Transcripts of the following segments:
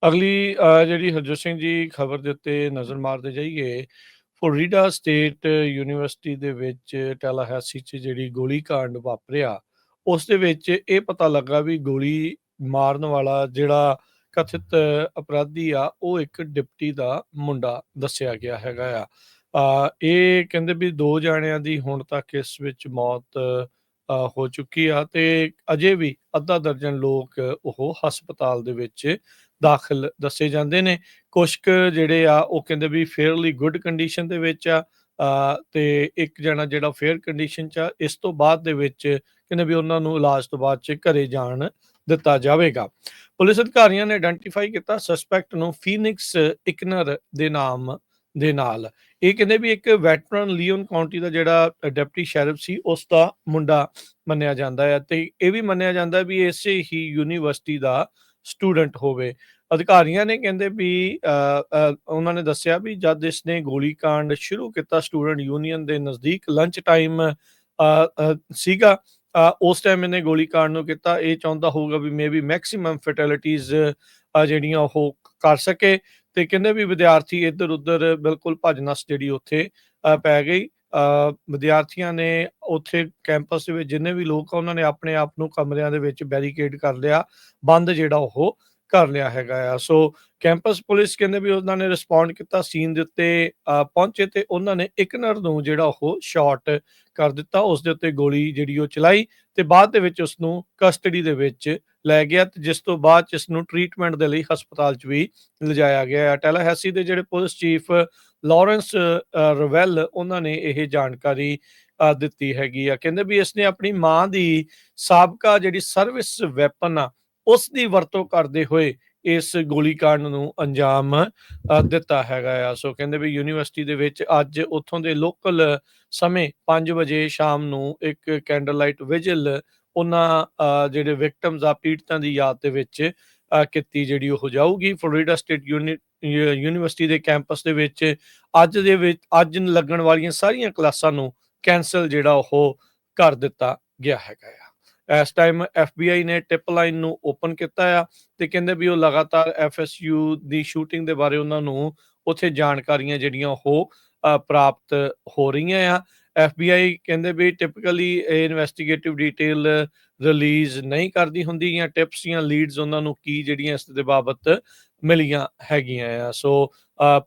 ਅਗਲੀ ਜਿਹੜੀ ਹਰਜੋਤ ਸਿੰਘ ਜੀ ਖਬਰ ਦੇ ਉੱਤੇ ਨਜ਼ਰ ਮਾਰਦੇ ਜਾਈਏ, ਫਲੋਰੀਡਾ ਸਟੇਟ ਯੂਨੀਵਰਸਿਟੀ ਦੇ ਵਿੱਚ ਟੈਲਾਹੈਸੀ 'ਚ ਜਿਹੜੀ ਗੋਲੀकांड ਵਾਪਰਿਆ, ਉਸ ਦੇ ਵਿੱਚ ਇਹ ਪਤਾ ਲੱਗਾ ਵੀ ਗੋਲੀ ਮਾਰਨ ਵਾਲਾ ਜਿਹੜਾ ਕਥਿਤ ਅਪਰਾਧੀ ਆ, ਉਹ ਇੱਕ ਡਿਪਟੀ ਦਾ ਮੁੰਡਾ ਦੱਸਿਆ ਗਿਆ ਹੈਗਾ ਆ। ਇਹ ਕਹਿੰਦੇ ਵੀ 2 ਜਾਣਿਆਂ ਦੀ ਹੁਣ ਤੱਕ ਇਸ ਵਿੱਚ ਮੌਤ ਹੋ ਚੁੱਕੀ ਆ ਤੇ ਅਜੇ ਵੀ ਅੱਧਾ ਦਰਜਨ ਲੋਕ ਉਹ ਹਸਪਤਾਲ ਦੇ ਵਿੱਚ ਦਾਖਲ ਦੱਸੇ ਜਾਂਦੇ ਨੇ। ਕੁਛ ਕੁ ਜਿਹੜੇ ਆ ਉਹ ਕਹਿੰਦੇ ਵੀ ਫੇਅਰਲੀ ਗੁੱਡ ਕੰਡੀਸ਼ਨ ਦੇ ਵਿੱਚ ਆ, ਤੇ ਇੱਕ ਜਣਾ ਜਿਹੜਾ ਫੇਅਰ ਕੰਡੀਸ਼ਨ 'ਚ ਆ। ਇਸ ਤੋਂ ਬਾਅਦ ਦੇ ਵਿੱਚ ਕਹਿੰਦੇ ਵੀ ਉਹਨਾਂ ਨੂੰ ਇਲਾਜ ਤੋਂ ਬਾਅਦ 'ਚ ਘਰੇ ਜਾਣ ਦਿੱਤਾ ਜਾਵੇਗਾ। ਪੁਲਿਸ ਅਧਿਕਾਰੀਆਂ ਨੇ ਆਇਡੈਂਟੀਫਾਈ ਕੀਤਾ ਸਸਪੈਕਟ ਨੂੰ ਫੀਨਿਕਸ ਇਕਨਰ ਦੇ ਨਾਮ ਦੇ ਨਾਲ। ਇਹ ਕਹਿੰਦੇ ਵੀ ਇੱਕ ਵੈਟਰਨ ਲਿਓਨ ਕਾਉਂਟੀ ਦਾ ਜਿਹੜਾ ਡਿਪਟੀ ਸ਼ੈਰਿਫ ਸੀ, ਉਸ ਦਾ ਮੁੰਡਾ ਮੰਨਿਆ ਜਾਂਦਾ ਹੈ ਤੇ ਇਹ ਵੀ ਮੰਨਿਆ ਜਾਂਦਾ ਵੀ ਇਸੇ ਹੀ ਯੂਨੀਵਰਸਿਟੀ ਦਾ ਸਟੂਡੈਂਟ ਹੋਵੇ। ਅਧਿਕਾਰੀਆਂ ਨੇ ਕਹਿੰਦੇ ਵੀ ਉਹਨਾਂ ਨੇ ਦੱਸਿਆ ਵੀ ਜਦ ਇਸਨੇ ਗੋਲੀकांड ਸ਼ੁਰੂ ਕੀਤਾ ਸਟੂਡੈਂਟ ਯੂਨੀਅਨ ਦੇ ਨਜ਼ਦੀਕ ਲੰਚ ਟਾਈਮ ਸੀਗਾ, ਉਸ ਟਾਈਮ ਇਹਨੇ ਗੋਲੀकांड ਨੂੰ ਕੀਤਾ। ਇਹ ਚਾਹੁੰਦਾ ਹੋਊਗਾ ਵੀ ਮੇਬੀ ਮੈਕਸਿਮਮ ਫੈਟੈਲਿਟੀਜ਼ ਜਿਹੜੀਆਂ ਉਹ ਕਰ ਸਕੇ ਤੇ ਕਹਿੰਦੇ ਵੀ ਵਿਦਿਆਰਥੀ ਇੱਧਰ ਉੱਧਰ ਬਿਲਕੁਲ ਭੱਜ ਨੱਸ ਜਿਹੜੀ ਉੱਥੇ ਪੈ ਗਈ। ਵਿਦਿਆਰਥੀਆਂ ਨੇ ਉੱਥੇ ਕੈਂਪਸ ਦੇ ਵਿੱਚ ਜਿੰਨੇ ਵੀ ਲੋਕ ਆ ਉਹਨਾਂ ਨੇ ਆਪਣੇ ਆਪ ਨੂੰ ਕਮਰਿਆਂ ਦੇ ਵਿੱਚ ਬੈਰੀਕੇਡ ਕਰ ਲਿਆ, ਬੰਦ ਜਿਹੜਾ ਉਹ ਕਰ ਲਿਆ ਹੈਗਾ ਆ। ਸੋ ਕੈਂਪਸ ਪੁਲਿਸ ਕਹਿੰਦੇ ਵੀ ਉਹਨਾਂ ਨੇ ਰਿਸਪੌਂਡ ਕੀਤਾ, ਸੀਨ ਦੇ ਉੱਤੇ ਪਹੁੰਚੇ ਤੇ ਉਹਨਾਂ ਨੇ ਇਕਨਰ ਨੂੰ ਜਿਹੜਾ ਉਹ ਸ਼ਾਟ ਕਰ ਦਿੱਤਾ, ਉਸ ਦੇ ਉੱਤੇ ਗੋਲੀ ਜਿਹੜੀ ਉਹ ਚਲਾਈ ਤੇ ਬਾਅਦ ਦੇ ਵਿੱਚ ਉਸਨੂੰ ਕਸਟਡੀ ਦੇ ਵਿੱਚ ਲੈ ਗਿਆ ਤੇ ਜਿਸ ਤੋਂ ਬਾਅਦ 'ਚ ਇਸਨੂੰ ਟ੍ਰੀਟਮੈਂਟ ਦੇ ਲਈ ਹਸਪਤਾਲ 'ਚ ਵੀ ਲਿਜਾਇਆ ਗਿਆ। ਟੈਲਾਹੈਸੀ ਦੇ ਜਿਹੜੇ ਪੁਲਿਸ ਚੀਫ ਲਾਰੈਂਸ ਰਵੈਲ ਉਹਨਾਂ ਨੇ ਇਹ ਜਾਣਕਾਰੀ ਦਿੱਤੀ ਹੈਗੀ ਆ। ਕਹਿੰਦੇ ਵੀ ਇਸਨੇ ਆਪਣੀ ਮਾਂ ਦੀ ਸਾਬਕਾ ਜਿਹੜੀ ਸਰਵਿਸ ਵੈਪਨ ਆ, ਉਸ ਦੀ ਵਰਤੋਂ ਕਰਦੇ ਹੋਏ ਇਸ ਗੋਲੀकांड ਨੂੰ ਅੰਜਾਮ ਦਿੱਤਾ ਹੈਗਾ ਆ। ਸੋ ਕਹਿੰਦੇ ਵੀ ਯੂਨੀਵਰਸਿਟੀ ਦੇ ਵਿੱਚ ਅੱਜ ਉੱਥੋਂ ਦੇ ਲੋਕਲ ਸਮੇਂ 5 ਵਜੇ ਸ਼ਾਮ ਨੂੰ ਇੱਕ ਕੈਂਡਲ ਲਾਈਟ ਵਿਜਿਲ ਉਹਨਾਂ ਜਿਹੜੇ ਵਿਕਟਮਸ ਆ, ਪੀੜਤਾਂ ਦੀ ਯਾਦ ਦੇ ਵਿੱਚ ਕੀਤੀ ਜਿਹੜੀ ਉਹ ਜਾਊਗੀ। ਫਲੋਰੀਡਾ ਸਟੇਟ ਯੂਨੀਵਰਸਿਟੀ ਦੇ ਕੈਂਪਸ ਦੇ ਵਿੱਚ ਅੱਜ ਲੱਗਣ ਵਾਲੀਆਂ ਸਾਰੀਆਂ ਕਲਾਸਾਂ ਨੂੰ ਕੈਂਸਲ ਜਿਹੜਾ ਉਹ ਕਰ ਦਿੱਤਾ ਗਿਆ ਹੈਗਾ ਆ। ਇਸ ਟਾਈਮ FBI ਨੇ ਟਿਪ ਲਾਈਨ ਨੂੰ ਓਪਨ ਕੀਤਾ ਆ ਤੇ ਕਹਿੰਦੇ ਵੀ ਉਹ ਲਗਾਤਾਰ FSU ਦੀ ਸ਼ੂਟਿੰਗ ਦੇ ਬਾਰੇ ਉਹਨਾਂ ਨੂੰ ਉੱਥੇ ਜਾਣਕਾਰੀਆਂ ਜਿਹੜੀਆਂ ਉਹ ਪ੍ਰਾਪਤ ਹੋ ਰਹੀਆਂ ਆ। FBI ਕਹਿੰਦੇ ਵੀ ਟਿਪਕਲੀ ਇਨਵੈਸਟੀਗੇਟਿਵ ਡਿਟੇਲ ਰਿਲੀਜ਼ ਨਹੀਂ ਕਰਦੀ ਹੁੰਦੀ, ਜਾਂ ਟਿਪਸ ਜਾਂ ਲੀਡਸ ਉਹਨਾਂ ਨੂੰ ਕੀ ਜਿਹੜੀਆਂ ਇਸ ਦੇ ਬਾਬਤ ਮਿਲੀਆਂ ਹੈਗੀਆਂ ਆ। ਸੋ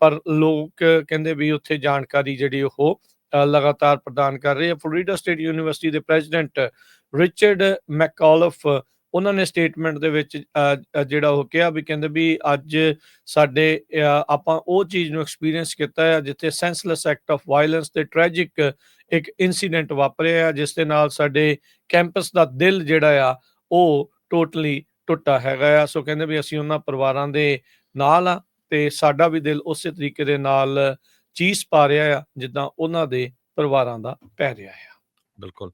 ਪਰ ਲੋਕ ਕਹਿੰਦੇ ਵੀ ਉੱਥੇ ਜਾਣਕਾਰੀ ਜਿਹੜੀ ਉਹ ਲਗਾਤਾਰ ਪ੍ਰਦਾਨ ਕਰ ਰਹੇ ਆ। ਫਲੋਰੀਡਾ ਸਟੇਟ ਯੂਨੀਵਰਸਿਟੀ ਦੇ ਪ੍ਰੈਜ਼ੀਡੈਂਟ ਰਿਚਰਡ ਮੈਕਆਲਫ ਉਹਨਾਂ ਨੇ ਸਟੇਟਮੈਂਟ ਦੇ ਵਿੱਚ ਜਿਹੜਾ ਉਹ ਕਿਹਾ ਵੀ ਕਹਿੰਦੇ ਵੀ ਅੱਜ ਸਾਡੇ ਆਪਾਂ ਉਹ ਚੀਜ਼ ਨੂੰ ਐਕਸਪੀਰੀਅੰਸ ਕੀਤਾ ਹੈ ਜਿੱਥੇ ਸੈਂਸਲੈਸ ਐਕਟ ਆਫ ਵਾਇਲੈਂਸ ਤੇ ਟ੍ਰੈਜਿਕ ਇੱਕ ਇਨਸੀਡੈਂਟ ਵਾਪਰਿਆ, ਜਿਸ ਦੇ ਨਾਲ ਸਾਡੇ ਕੈਂਪਸ ਦਾ ਦਿਲ ਜਿਹੜਾ ਆ ਉਹ ਟੋਟਲੀ ਟੁੱਟਾ ਹੈਗਾ ਆ। ਸੋ ਕਹਿੰਦੇ ਵੀ ਅਸੀਂ ਉਹਨਾਂ ਪਰਿਵਾਰਾਂ ਦੇ ਨਾਲ ਆ ਤੇ ਸਾਡਾ ਵੀ ਦਿਲ ਉਸੇ ਤਰੀਕੇ ਦੇ ਨਾਲ ਚੀਸ ਪਾ ਰਿਹਾ ਆ ਜਿੱਦਾਂ ਉਹਨਾਂ ਦੇ ਪਰਿਵਾਰਾਂ ਦਾ ਪੈ ਰਿਹਾ ਆ। ਬਿਲਕੁਲ।